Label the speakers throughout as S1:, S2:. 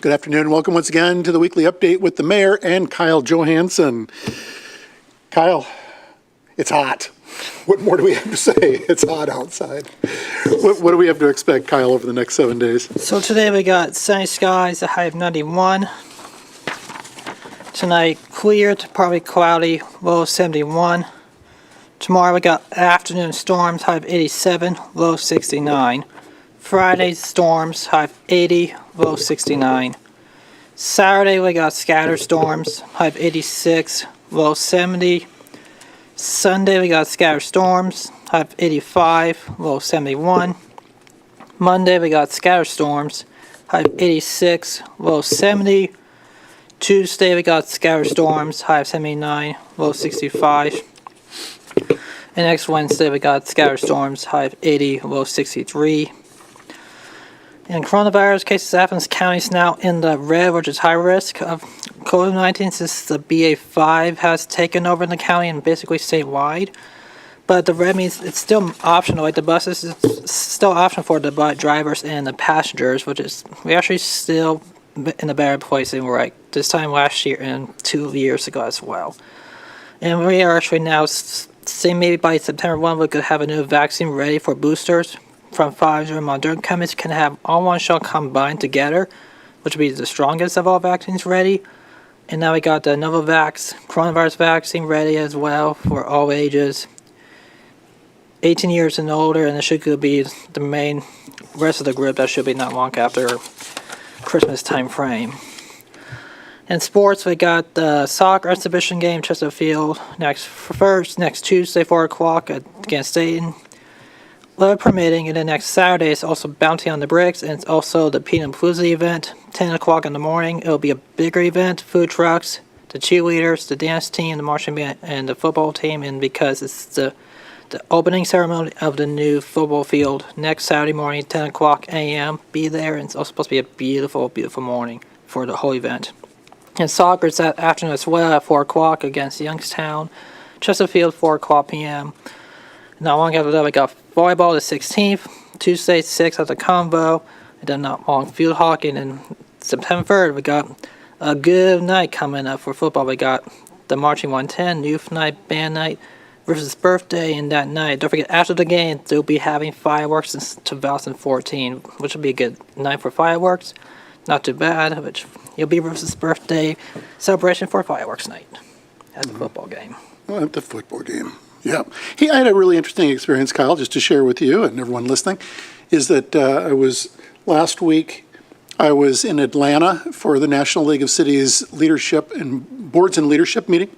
S1: Good afternoon. Welcome once again to the weekly update with the mayor and Kyle Johansson. Kyle, it's hot. What more do we have to say? It's hot outside. What do we have to expect, Kyle, over the next 7 days?
S2: So today we got sunny skies, a high of 91. Tonight, clear to partly cloudy, low of 71. Tomorrow we got afternoon storms, high of 87, low of 69. Friday, storms, high of 80, low of 69. Saturday we got scattered storms, high of 86, low of 70. Sunday we got scattered storms, high of 85, low of 71. Monday we got scattered storms, high of 86, low of 70. Tuesday we got scattered storms, high of 79, low of 65. And next Wednesday we got scattered storms, high of 80, low of 63. And coronavirus cases, Athens County is now in the red, which is high risk of COVID-19 since the BA5 has taken over in the county and basically statewide. But the red means it's still optional. Like the buses, it's still optional for the drivers and the passengers, which is we actually still in a better place than we were like this time last year and 2 years ago as well. And we are actually now saying maybe by September 1 we could have a new vaccine ready for boosters from Pfizer and Moderna. Companies can have all one shot combined together, which would be the strongest of all vaccines ready. And now we got the Novavax coronavirus vaccine ready as well for all ages, 18 years and older, and it should be the main rest of the group that should be not long after Christmas time frame. In sports, we got the soccer exhibition game, Chesterfield, next Tuesday, 4 o'clock against Dayton. Weather permitting, and then next Saturday is also Bounty on the Bricks, and it's also the Peanut Palooza event, 10 o'clock in the morning. It'll be a bigger event, food trucks, the cheerleaders, the dance team, the marching band, and the football team, and because it's the opening ceremony of the new football field next Saturday morning, 10 o'clock a.m. Be there, and it's also supposed to be a beautiful, beautiful morning for the whole event. And soccer is that afternoon as well at 4 o'clock against Youngstown, Chesterfield, 4 o'clock p.m. Not long after that, we got volleyball the 16th, Tuesday 6th at the Convo, and then not long field hockey. And then September 3rd, we got a good night coming up for football. We got the Marching 110, Youth Night, Band Night, versus Birthday, and that night. Don't forget, after the game, they'll be having fireworks since 2014, which will be a good night for fireworks. Not too bad, which you'll be versus Birthday celebration for fireworks night at the football game.
S1: Well, at the football game. Yeah. Hey, I had a really interesting experience, Kyle, just to share with you and everyone listening, is that last week I was in Atlanta for the National League of Cities Leadership and Boards and Leadership meeting.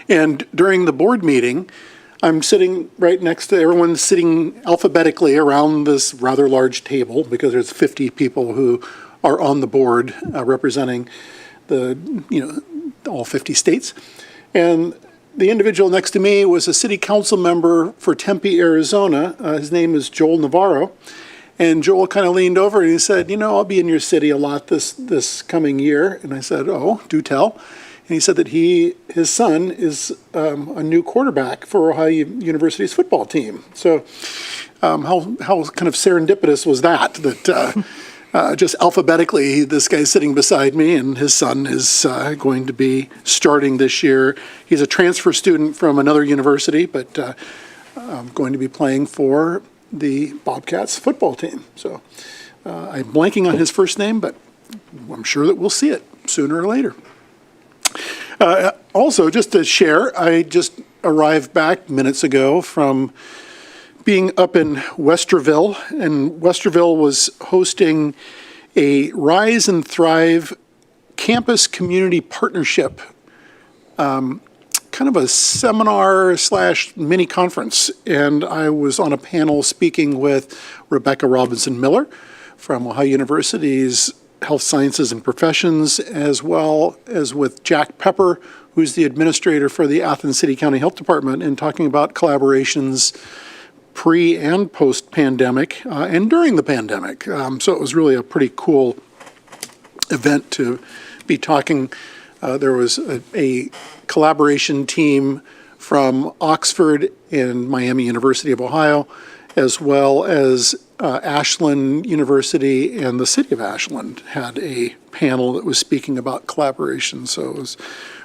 S1: And during the board meeting, I'm sitting right next to everyone sitting alphabetically around this rather large table because there's 50 people who are on the board representing all 50 states. And the individual next to me was a city council member for Tempe, Arizona. His name is Joel Navarro. And Joel kind of leaned over and he said, I'll be in your city a lot this coming year. And I said, oh, do tell. And he said that his son is a new quarterback for Ohio University's football team. So how kind of serendipitous was that just alphabetically, this guy's sitting beside me, and his son is going to be starting this year. He's a transfer student from another university, but going to be playing for the Bobcats football team. So I'm blanking on his first name, but I'm sure that we'll see it sooner or later. Also, just to share, I just arrived back minutes ago from being up in Westerville, and Westerville was hosting a Rise and Thrive campus community partnership, kind of a seminar / mini conference. And I was on a panel speaking with Rebecca Robinson Miller from Ohio University's Health Sciences and Professions, as well as with Jack Pepper, who's the administrator for the Athens City County Health Department, and talking about collaborations pre and post pandemic and during the pandemic. So it was really a pretty cool event to be talking. There was a collaboration team from Oxford and Miami University of Ohio, as well as Ashland University and the city of Ashland had a panel that was speaking about collaboration. So it was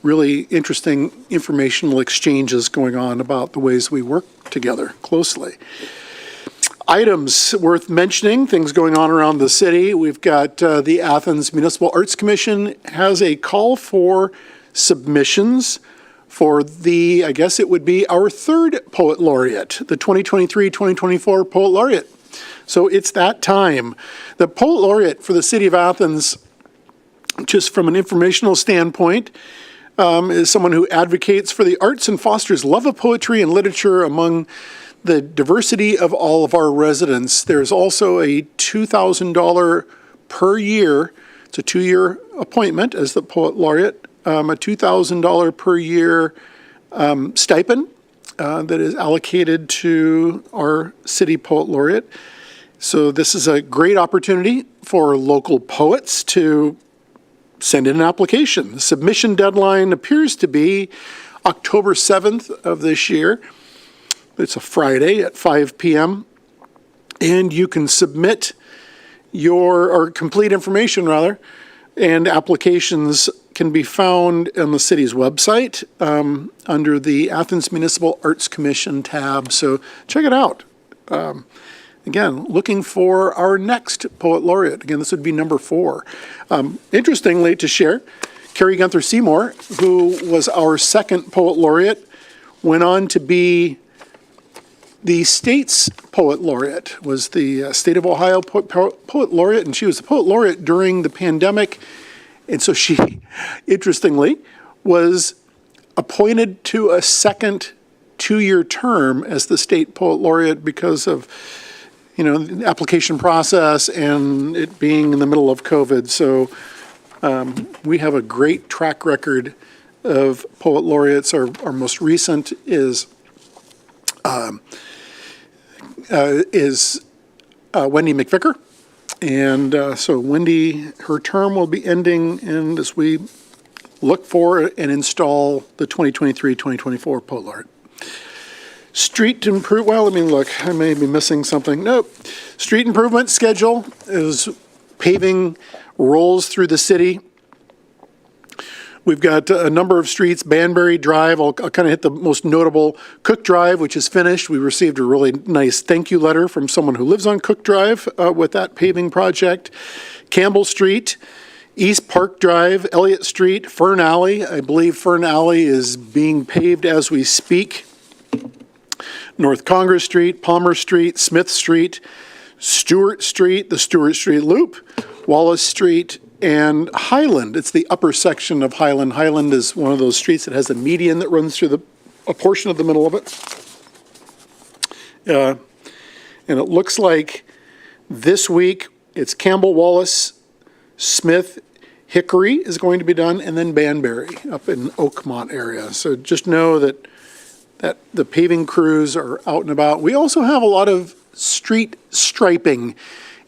S1: really interesting informational exchanges going on about the ways we work together closely. Items worth mentioning, things going on around the city. We've got the Athens Municipal Arts Commission has a call for submissions for the, I guess it would be our third Poet Laureate, the 2023-2024 Poet Laureate. So it's that time. The Poet Laureate for the city of Athens, just from an informational standpoint, is someone who advocates for the arts and fosters love of poetry and literature among the diversity of all of our residents. There's also a $2,000 per year, it's a 2-year appointment as the Poet Laureate, a $2,000 per year stipend that is allocated to our city Poet Laureate. So this is a great opportunity for local poets to send in an application. The submission deadline appears to be October 7th of this year. It's a Friday at 5 p.m. And you can submit or complete information rather, and applications can be found on the city's website under the Athens Municipal Arts Commission tab. So check it out. Again, looking for our next Poet Laureate. Again, this would be number 4. Interestingly to share, Carrie Gunther Seymour, who was our second Poet Laureate, went on to be the state's Poet Laureate, was the State of Ohio Poet Laureate, and she was the Poet Laureate during the pandemic. And so she, interestingly, was appointed to a second 2-year term as the state Poet Laureate because of the application process and it being in the middle of COVID. So we have a great track record of Poet Laureates. Our most recent is Wendy McVicker. And so Wendy, her term will be ending, and as we look for and install the 2023-2024 Poet Laureate. Street improvement, well, let me look, I may be missing something. Nope. Street improvement schedule is paving rolls through the city. We've got a number of streets, Banbury Drive, I'll kind of hit the most notable. Cook Drive, which is finished. We received a really nice thank you letter from someone who lives on Cook Drive with that paving project. Campbell Street, East Park Drive, Elliott Street, Fern Alley. I believe Fern Alley is being paved as we speak. North Congress Street, Palmer Street, Smith Street, Stewart Street, the Stewart Street Loop, Wallace Street, and Highland. It's the upper section of Highland. Highland is one of those streets that has a median that runs through a portion of the middle of it. And it looks like this week it's Campbell, Wallace, Smith, Hickory is going to be done, and then Banbury up in Oakmont area. So just know that the paving crews are out and about. We also have a lot of street striping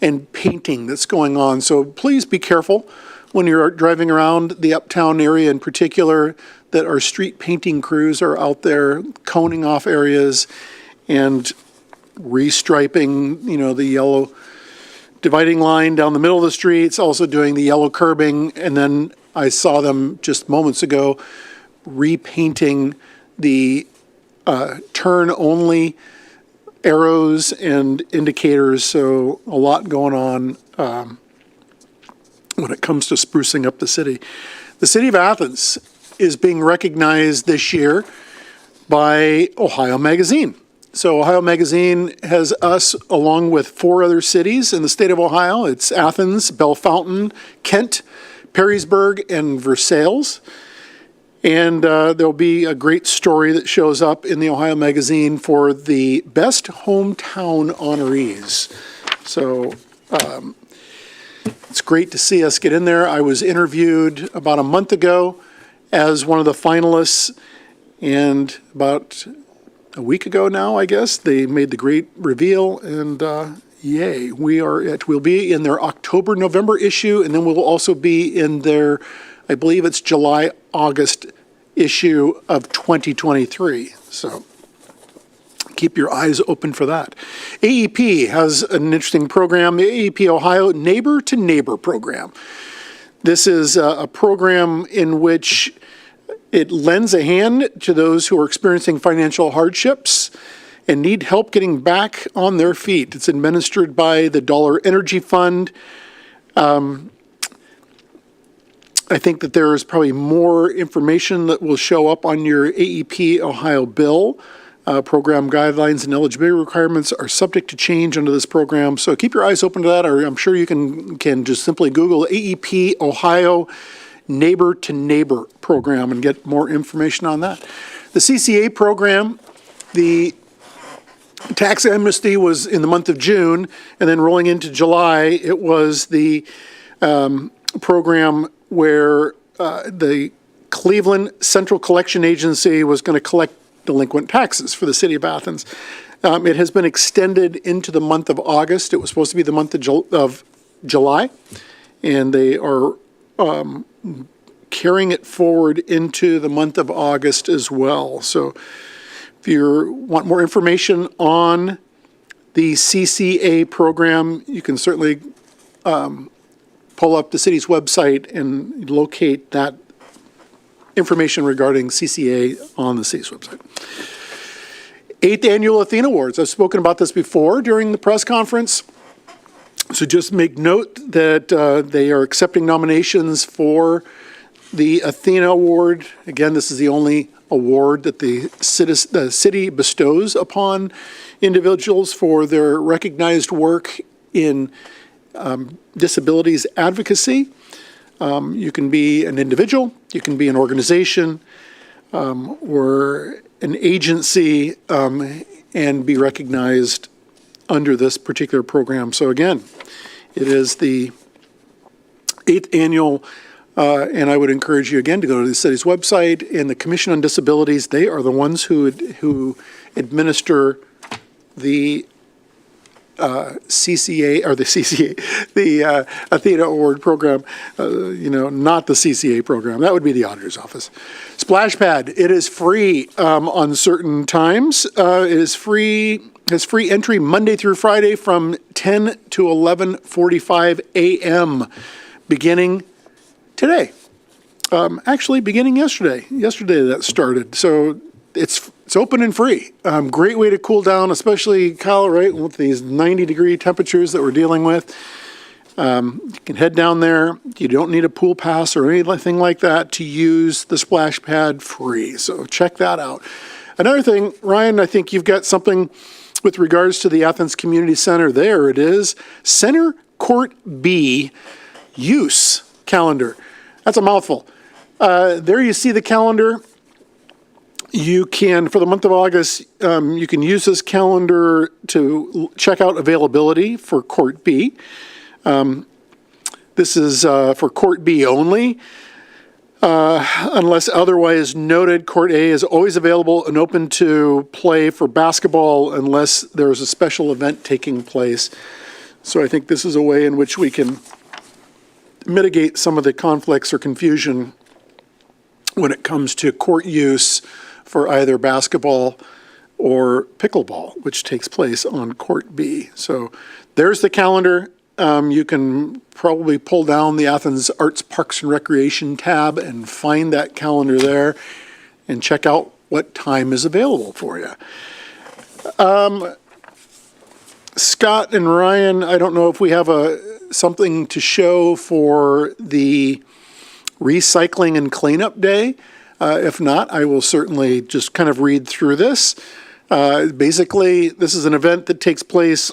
S1: and painting that's going on. So please be careful when you're driving around the uptown area in particular, that our street painting crews are out there coning off areas and restriping, the yellow dividing line down the middle of the streets, also doing the yellow curbing. And then I saw them just moments ago repainting the turn-only arrows and indicators, so a lot going on when it comes to sprucing up the city. The city of Athens is being recognized this year by Ohio Magazine. So Ohio Magazine has us along with 4 other cities in the state of Ohio. It's Athens, Bellefontaine, Kent, Perrysburg, and Versailles. And there'll be a great story that shows up in the Ohio Magazine for the best hometown honorees. So it's great to see us get in there. I was interviewed about a month ago as one of the finalists, and about a week ago now, I guess, they made the great reveal, and yay, we'll be in their October-November issue, and then we'll also be in their, I believe it's July-August issue of 2023. So Keep your eyes open for that. AEP has an interesting program, the AEP Ohio Neighbor to Neighbor program. This is a program in which it lends a hand to those who are experiencing financial hardships and need help getting back on their feet. It's administered by the Dollar Energy Fund. I think that there is probably more information that will show up on your AEP Ohio bill. Program guidelines and eligibility requirements are subject to change under this program, so keep your eyes open to that, or I'm sure you can just simply Google AEP Ohio Neighbor to Neighbor program and get more information on that. The CCA program, the Tax Amnesty was in the month of June, and then rolling into July, it was the program where the Cleveland Central Collection Agency was going to collect delinquent taxes for the city of Athens. It has been extended into the month of August. It was supposed to be the month of July, and they are carrying it forward into the month of August as well. So if you want more information on the CCA program, you can certainly pull up the city's website and locate that information regarding CCA on the city's website. 8th Annual Athena Awards. I've spoken about this before during the press conference. So just make note that they are accepting nominations for the Athena Award. Again, this is the only award that the city bestows upon individuals for their recognized work in disabilities advocacy. You can be an individual, you can be an organization, or an agency, and be recognized under this particular program. So again, it is the 8th annual, and I would encourage you again to go to the city's website, and the Commission on Disabilities. They are the ones who administer the CCA, or the CCA, the Athena Award program, not the CCA program. That would be the auditor's office. Splash Pad, it is free on certain times. It is free, has free entry Monday through Friday from 10 to 11:45 a.m. beginning today. Actually, beginning yesterday. Yesterday that started. So it's open and free. Great way to cool down, especially, Kyle, right, with these 90-degree temperatures that we're dealing with. You can head down there. You don't need a pool pass or anything like that to use the splash pad free. So check that out. Another thing, Ryan, I think you've got something with regards to the Athens Community Center. There it is. Center Court B use calendar. That's a mouthful. There you see the calendar. You can, for the month of August, you can use this calendar to check out availability for Court B. This is for Court B only. Unless otherwise noted, Court A is always available and open to play for basketball unless there's a special event taking place. So I think this is a way in which we can mitigate some of the conflicts or confusion when it comes to court use for either basketball or pickleball, which takes place on Court B. So there's the calendar. You can probably pull down the Athens Arts, Parks, and Recreation tab and find that calendar there and check out what time is available for you. Scott and Ryan, I don't know if we have something to show for the Recycling and Cleanup Day. If not, I will certainly just kind of read through this. Basically, this is an event that takes place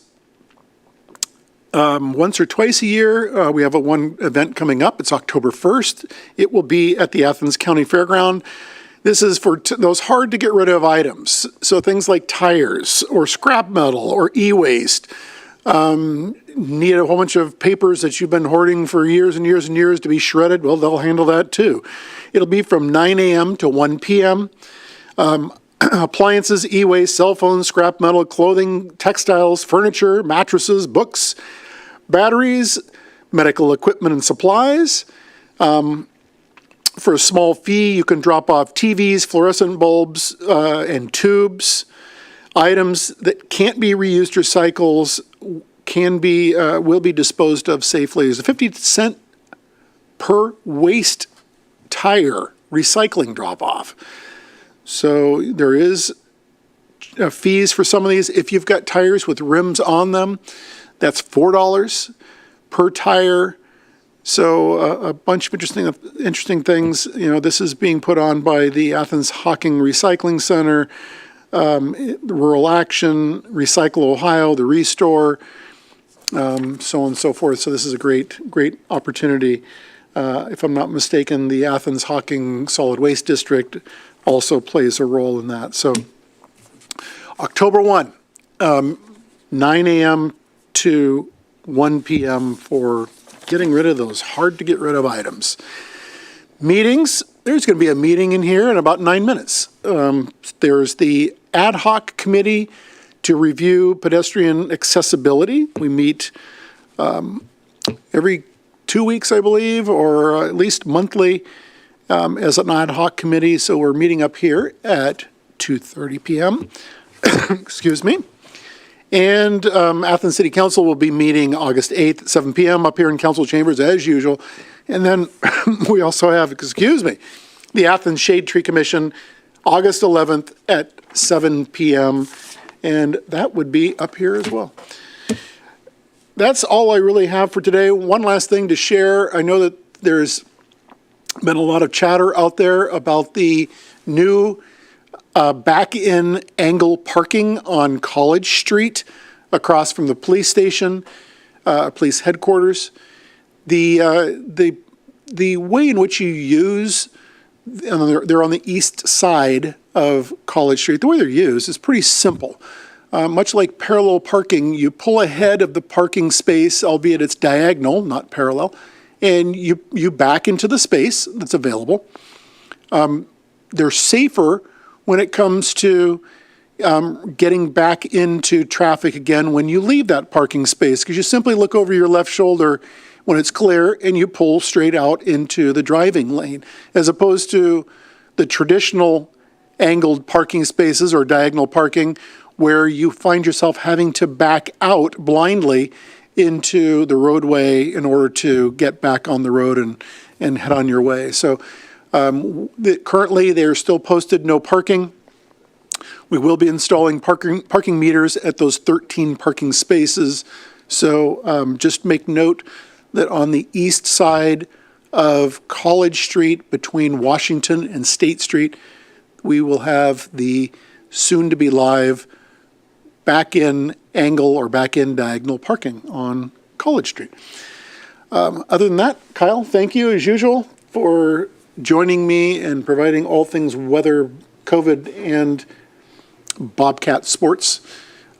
S1: once or twice a year. We have one event coming up. It's October 1st. It will be at the Athens County Fairground. This is for those hard to get rid of items. So things like tires or scrap metal or e-waste. Need a whole bunch of papers that you've been hoarding for years and years and years to be shredded. Well, they'll handle that too. It'll be from 9 a.m. to 1 p.m. Appliances, e-waste, cell phones, scrap metal, clothing, textiles, furniture, mattresses, books, batteries, medical equipment and supplies. For a small fee, you can drop off TVs, fluorescent bulbs, and tubes. items that can't be reused or recycles will be disposed of safely. There's a 50-cent per waste tire recycling drop-off. So there is fees for some of these. If you've got tires with rims on them, that's $4 per tire. So a bunch of interesting things. This is being put on by the Athens Hawking Recycling Center, Rural Action, Recycle Ohio, the Restore, so on and so forth. So this is a great opportunity. If I'm not mistaken, the Athens Hawking Solid Waste District also plays a role in that. So October 1, 9 a.m. to 1 p.m. for getting rid of those hard to get rid of items. Meetings, there's going to be a meeting in here in about 9 minutes. There's the ad hoc committee to review pedestrian accessibility. We meet every 2 weeks, I believe, or at least monthly as an ad hoc committee. So we're meeting up here at 2:30 p.m. Excuse me. And Athens City Council will be meeting August 8th at 7 p.m. up here in council chambers as usual. And then we also have, the Athens Shade Tree Commission, August 11th at 7 p.m. And that would be up here as well. That's all I really have for today. One last thing to share. I know that there's been a lot of chatter out there about the new back-in angle parking on College Street across from the police station, police headquarters. The way in which you use, they're on the east side of College Street. The way they're used is pretty simple. Much like parallel parking, you pull ahead of the parking space, albeit it's diagonal, not parallel, and you back into the space that's available. They're safer when it comes to getting back into traffic again when you leave that parking space, because you simply look over your left shoulder when it's clear and you pull straight out into the driving lane, as opposed to the traditional angled parking spaces or diagonal parking where you find yourself having to back out blindly into the roadway in order to get back on the road and head on your way. So currently they're still posted no parking. We will be installing parking meters at those 13 parking spaces. So just make note that on the east side of College Street between Washington and State Street, we will have the soon-to-be live back-in angle or back-in diagonal parking on College Street. Other than that, Kyle, thank you as usual for joining me and providing all things weather, COVID, and Bobcat sports.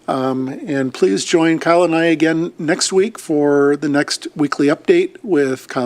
S1: And please join Kyle and I again next week for the next weekly update with Kyle